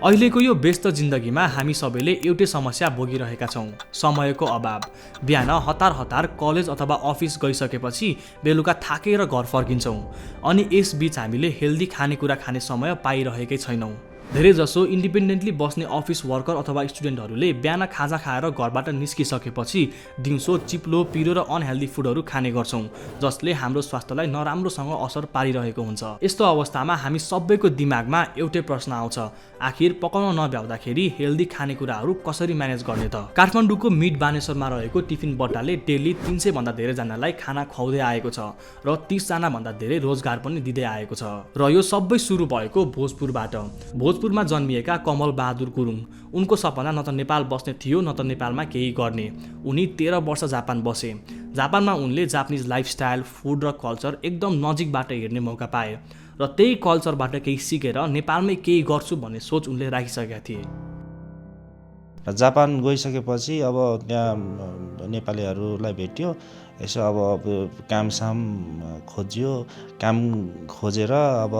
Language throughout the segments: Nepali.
अहिलेको यो व्यस्त जिन्दगीमा हामी सबैले एउटै समस्या भोगिरहेका छौँ, समयको अभाव। बिहान हतार कलेज अथवा अफिस गइसकेपछि बेलुका थाकेर घर फर्किन्छौँ अनि यसबीच हामीले हेल्दी खानेकुरा खाने समय पाइरहेकै छैनौँ। धेरैजसो इन्डिपेन्डेन्टली बस्ने अफिस वर्कर अथवा स्टुडेन्टहरूले बिहान खाजा खाएर घरबाट निस्किसकेपछि दिउँसो चिप्लो, पिरो र अनहेल्दी फुडहरू खाने गर्छौँ, जसले हाम्रो स्वास्थ्यलाई नराम्रोसँग असर पारिरहेको हुन्छ। यस्तो अवस्थामा हामी सबैको दिमागमा एउटै प्रश्न आउँछ, आखिर पकाउन नभ्याउँदाखेरि हेल्दी खानेकुराहरू कसरी म्यानेज गर्ने त? काठमाडौँको मिड बानेश्वरमा रहेको टिफिन बट्टाले डेली 300 भन्दा धेरैजनालाई खाना खुवाउँदै आएको छ र 30 जना भन्दा धेरै रोजगार पनि दिँदै आएको छ। र यो सबै सुरु भएको भोजपुरबाट। भोजपुरमा जन्मिएका कमल बहादुर गुरुङ, उनको सपना न त नेपाल बस्ने थियो न त नेपालमा केही गर्ने। उनी 13 वर्ष जापान बसे। जापानमा उनले जापानिज लाइफस्टाइल, फुड र कल्चर एकदम नजिकबाट हेर्ने मौका पाए र त्यही कल्चरबाट केही सिकेर नेपालमै केही गर्छु भन्ने सोच उनले राखिसकेका थिए। र जापान गइसकेपछि अब त्यहाँ नेपालीहरूलाई भेट्यो, यसो अब कामसाम खोज्यो। काम खोजेर अब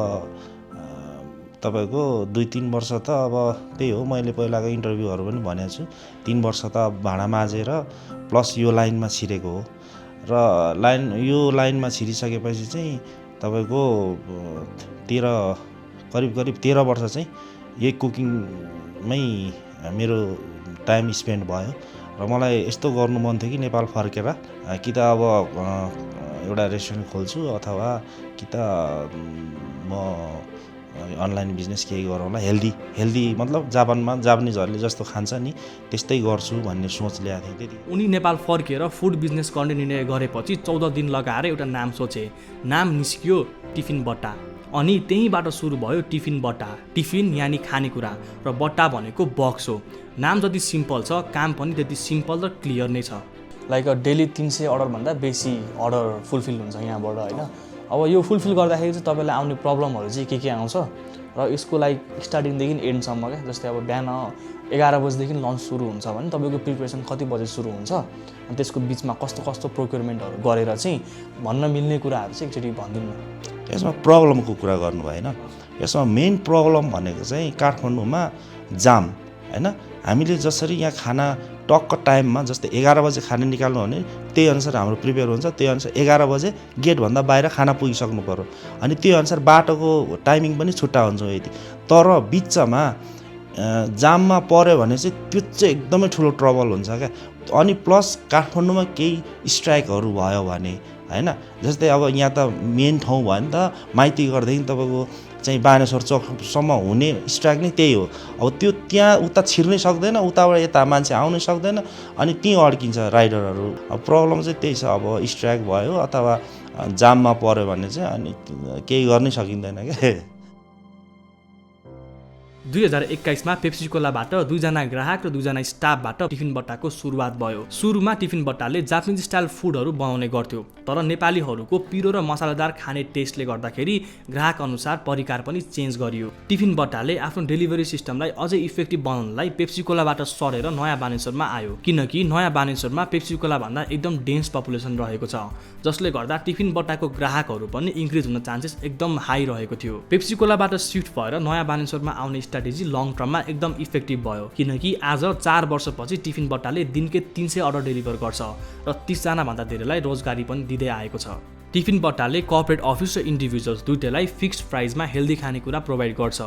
तपाईँको 2-3 वर्ष त अब त्यही हो, मैले पहिलाको इन्टरभ्यूहरू पनि भनेको छु, 3 वर्ष त भाँडा माझेर प्लस यो लाइनमा छिरेको हो। र यो लाइनमा छिरिसकेपछि चाहिँ तपाईँको करिब 13 वर्ष चाहिँ यही कुकिङमै मेरो टाइम स्पेन्ड भयो। र मलाई यस्तो गर्नु मन थियो कि नेपाल फर्केर कि त अब एउटा रेस्टुरेन्ट खोल्छु अथवा कि त म अनलाइन बिजनेस केही गरौँला, हेल्दी मतलब जापानमा जापानिजहरूले जस्तो खान्छ नि त्यस्तै गर्छु भन्ने सोच ल्याएको थिएँ त्यति। उनी नेपाल फर्केर फुड बिजनेस गर्ने निर्णय गरेपछि 14 दिन लगाएर एउटा नाम सोचे। नाम निस्कियो टिफिन बट्टा। अनि त्यहीँबाट सुरु भयो टिफिन बट्टा। टिफिन यानि खानेकुरा र बट्टा भनेको बक्स हो। नाम जति सिम्पल छ, काम पनि त्यति सिम्पल र क्लियर नै छ। लाइक डेली 300 अर्डरभन्दा बेसी अर्डर फुलफिल हुन्छ यहाँबाट, होइन? अब यो फुलफिल गर्दाखेरि चाहिँ तपाईँलाई आउने प्रब्लमहरू चाहिँ के आउँछ र यसको लाइक स्टार्टिङदेखि एन्डसम्म क्या। जस्तै अब बिहान 11 बजीदेखि लन्च सुरु हुन्छ भने तपाईँको प्रिपरेसन कति बजे सुरु हुन्छ अनि त्यसको बिचमा कस्तो प्रोक्योरमेन्टहरू गरेर चाहिँ भन्न मिल्ने कुराहरू चाहिँ एकचोटि भनिदिनु न। यसमा प्रब्लमको कुरा गर्नु भएन। यसमा मेन प्रब्लम भनेको चाहिँ काठमाडौँमा जाम, होइन? हामीले जसरी यहाँ खाना टक्क टाइममा, जस्तै 11 बजे खाना निकाल्नु भने त्यही अनुसार हाम्रो प्रिपेयर हुन्छ, त्यही अनुसार 11 बजे गेटभन्दा बाहिर खाना पुगिसक्नु पर्यो। अनि त्यही अनुसार बाटोको टाइमिङ पनि छुट्टा हुन्छ यति। तर बिचमा जाममा पऱ्यो भने चाहिँ त्यो चाहिँ एकदमै ठुलो ट्रबल हुन्छ क्या। अनि प्लस काठमाडौँमा केही स्ट्राइकहरू भयो भने, होइन, जस्तै अब यहाँ त मेन ठाउँ भयो नि त, माइती गर्दैदेखि तपाईँको चाहिँ बानेश्वर चोकसम्म हुने स्ट्राइक नै त्यही हो। अब त्यो त्यहाँ उता छिर्नै सक्दैन, उताबाट यता मान्छे आउनै सक्दैन, अनि त्यहीँ अड्किन्छ राइडरहरू। अब प्रब्लम चाहिँ त्यही छ। अब स्ट्राइक भयो अथवा जाममा पऱ्यो भने चाहिँ अनि केही गर्नै सकिँदैन क्या। 2021मा पेप्सी कोलाबाट 2 जना ग्राहक र 2 जना स्टाफबाट टिफिन बट्टाको सुरुवात भयो। सुरुमा टिफिन बट्टाले जापानिज स्टाइल फुडहरू बनाउने गर्थ्यो, तर नेपालीहरूको पिरो र मसालेदार खाने टेस्टले गर्दाखेरि ग्राहक अनुसार परिकार पनि चेन्ज गरियो। टिफिन बट्टाले आफ्नो डेलिभरी सिस्टमलाई अझै इफेक्टिभ बनाउनलाई पेप्सी कोलाबाट सरेर नयाँ बानेश्वरमा आयो, किनकि नयाँ बानेश्वरमा पेप्सी कोला भन्दा एकदम डेन्स पपुलेसन रहेको छ, जसले गर्दा टिफिन बट्टाको ग्राहकहरू पनि इन्क्रिज हुन चान्सेस एकदम हाई रहेको थियो। पेप्सी कोलाबाट सिफ्ट भएर नयाँ बानेश्वरमा आउने स्ट्राटेजी लङ टर्ममा एकदम इफेक्टिभ भयो, किनकि आज 4 वर्षपछि टिफिन बट्टाले दिनकै 300 अर्डर डेलिभर गर्छ र 30 जना भन्दा धेरैलाई रोजगारी पनि दिँदै आएको छ। टिफिन बट्टाले कर्पोरेट अफिस र इन्डिभिजुअल्स दुईटैलाई फिक्स्ड प्राइसमा हेल्दी खानेकुरा प्रोभाइड गर्छ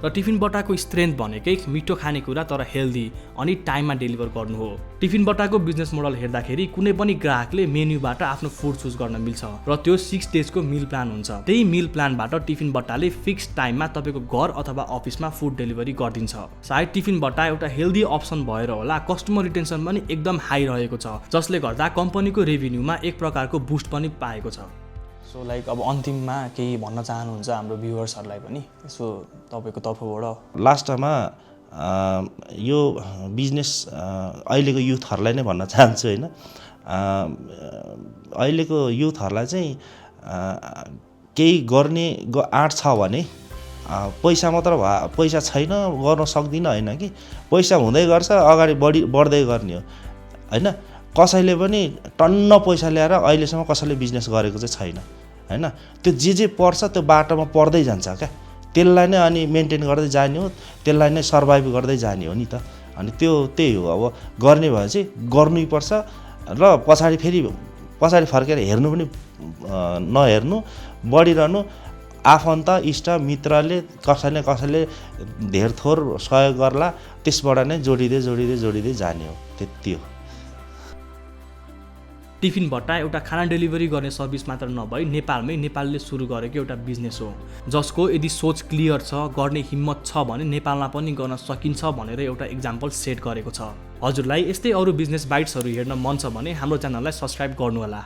र टिफिन बट्टाको स्ट्रेन्थ भनेकै मिठो खानेकुरा तर हेल्दी अनि टाइममा डेलिभर गर्नु हो। टिफिन बट्टाको बिजनेस मोडल हेर्दाखेरि कुनै पनि ग्राहकले मेन्युबाट आफ्नो फुड चुज गर्न मिल्छ र त्यो 6 डेजको मिल प्लान हुन्छ। त्यही मिल प्लानबाट टिफिन बट्टाले फिक्स्ड टाइममा तपाईँको घर अथवा अफिसमा फुड डेलिभरी गरिदिन्छ। सायद टिफिन बट्टा एउटा हेल्दी अप्सन भएर होला कस्टमर रिटेन्सन पनि एकदम हाई रहेको छ, जसले गर्दा कम्पनीको रेभिन्यूमा एक प्रकारको बुस्ट पनि पाएको छ। सो लाइक अब अन्तिममा केही भन्न चाहनुहुन्छ हाम्रो भ्युअर्सहरूलाई पनि, यसो तपाईँको तर्फबाट? लास्टमा यो बिजनेस अहिलेको युथहरूलाई नै भन्न चाहन्छु, होइन? अहिलेको युथहरूलाई चाहिँ केही गर्ने आँट छ भने पैसा मात्र पैसा छैन गर्न सक्दिनँ होइन कि, पैसा हुँदै गर्छ अगाडि बढ्दै गर्ने हो, होइन? कसैले पनि टन्न पैसा ल्याएर अहिलेसम्म कसैले बिजनेस गरेको चाहिँ छैन, होइन? त्यो जे पर्छ त्यो बाटोमा पर्दै जान्छ क्या। त्यसलाई नै अनि मेन्टेन गर्दै जाने हो, त्यसलाई नै सर्भाइभ गर्दै जाने हो नि त। अनि त्यही हो, अब गर्ने भए चाहिँ गर्नैपर्छ र पछाडि फर्केर हेर्नु पनि नहेर्नु, बढिरहनु। आफन्त इष्ट मित्रले कसैले धेर थोर सहयोग गर्ला, त्यसबाट नै जोडिँदै जाने हो, त्यति हो। टिफिन भट्टा एउटा खाना डेलिभरी गर्ने सर्भिस मात्र नभई नेपालले सुरु गरेको एउटा बिजनेस हो, जसको यदि सोच क्लियर छ, गर्ने हिम्मत छ भने नेपालमा पनि गर्न सकिन्छ भनेर एउटा इक्जाम्पल सेट गरेको छ। हजुरलाई यस्तै अरू बिजनेस बाइट्सहरू हेर्न मन छ भने हाम्रो च्यानललाई सब्स्क्राइब गर्नुहोला।